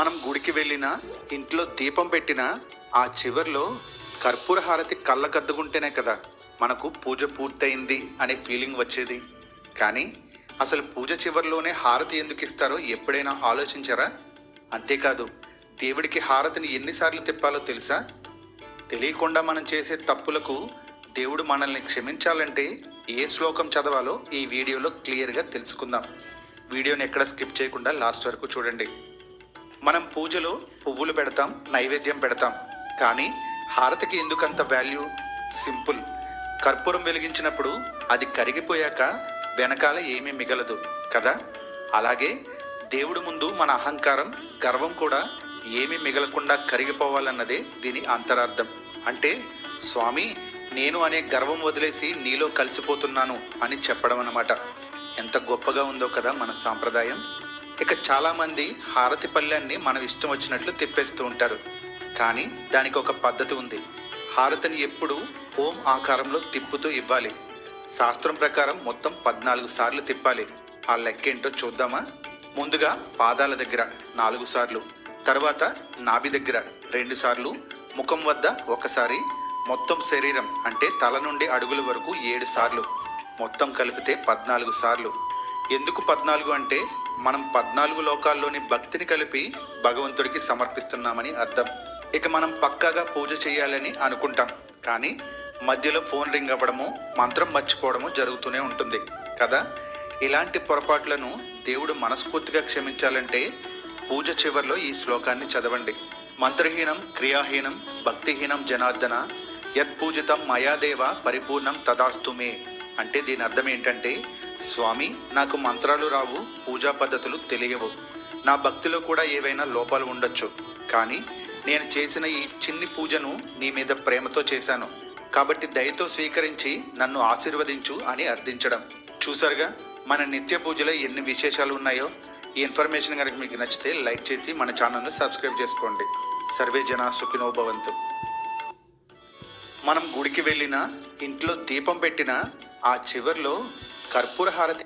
మనం గుడికి వెళ్ళినా, ఇంట్లో దీపం పెట్టినా ఆ చివర్లో కర్పూర హారతి కళ్ళకద్దుకుంటేనే కదా మనకు పూజ పూర్తయింది అనే ఫీలింగ్ వచ్చేది. కానీ అసలు పూజ చివర్లోనే హారతి ఎందుకు ఇస్తారో ఎప్పుడైనా ఆలోచించారా? అంతేకాదు, దేవుడికి హారతిని ఎన్నిసార్లు తిప్పాలో తెలుసా? తెలియకుండా మనం చేసే తప్పులకు దేవుడు మనల్ని క్షమించాలంటే ఏ శ్లోకం చదవాలో ఈ వీడియోలో క్లియర్గా తెలుసుకుందాం. వీడియోని ఎక్కడ స్కిప్ చేయకుండా లాస్ట్ వరకు చూడండి. మనం పూజలో పువ్వులు పెడతాం, నైవేద్యం పెడతాం. కానీ హారతికి ఎందుకంత వాల్యూ? సింపుల్. కర్పూరం వెలిగించినప్పుడు అది కరిగిపోయాక వెనకాల ఏమీ మిగలదు కదా. అలాగే దేవుడు ముందు మన అహంకారం, గర్వం కూడా ఏమీ మిగలకుండా కరిగిపోవాలన్నదే దీని అంతరార్థం. అంటే స్వామి, నేను అనే గర్వం వదిలేసి నీలో కలిసిపోతున్నాను అని చెప్పడం అన్నమాట. ఎంత గొప్పగా ఉందో కదా మన సాంప్రదాయం. ఇక చాలామంది హారతి పళ్ళాన్ని మనం ఇష్టం వచ్చినట్లు తిప్పేస్తూ ఉంటారు. కానీ దానికి ఒక పద్ధతి ఉంది. హారతిని ఎప్పుడు ఓం ఆకారంలో తిప్పుతూ ఇవ్వాలి. శాస్త్రం ప్రకారం మొత్తం 14 సార్లు తిప్పాలి. ఆ లెక్కేంటో చూద్దామా? ముందుగా పాదాల దగ్గర 4 సార్లు, తర్వాత నాభి దగ్గర 2 సార్లు, ముఖం వద్ద 1 సారి, మొత్తం శరీరం అంటే తల నుండి అడుగుల వరకు 7 సార్లు, మొత్తం కలిపితే 14 సార్లు. ఎందుకు 14 అంటే మనం 14 లోకాల్లోని భక్తిని కలిపి భగవంతుడికి సమర్పిస్తున్నామని అర్థం. ఇక మనం పక్కాగా పూజ చేయాలని అనుకుంటాం, కానీ మధ్యలో ఫోన్ రింగ్ అవ్వడము, మంత్రం మర్చిపోవడము జరుగుతూనే ఉంటుంది కదా. ఇలాంటి పొరపాట్లను దేవుడు మనస్ఫూర్తిగా క్షమించాలంటే పూజ చివర్లో ఈ శ్లోకాన్ని చదవండి. మంత్రహీనం క్రియాహీనం భక్తిహీనం జనార్దన యత్పూజితం మయాదేవ పరిపూర్ణం తదాస్తుమే. అంటే దీని అర్థం ఏంటంటే, స్వామి, నాకు మంత్రాలు రావు, పూజా పద్ధతులు తెలియవు, నా భక్తిలో కూడా ఏవైనా లోపాలు ఉండొచ్చు, కానీ నేను చేసిన ఈ చిన్ని పూజను నీ మీద ప్రేమతో చేశాను, కాబట్టి దయతో స్వీకరించి నన్ను ఆశీర్వదించు అని అర్థించడం. చూసారుగా మన నిత్య పూజలో ఎన్ని విశేషాలు ఉన్నాయో. ఈ ఇన్ఫర్మేషన్ కనుక మీకు నచ్చితే లైక్ చేసి మన ఛానల్ని సబ్స్క్రైబ్ చేసుకోండి. సర్వే జన సుఖినో భవంతు. మనం గుడికి వెళ్ళినా, ఇంట్లో దీపం పెట్టినా ఆ చివర్లో కర్పూర హారతి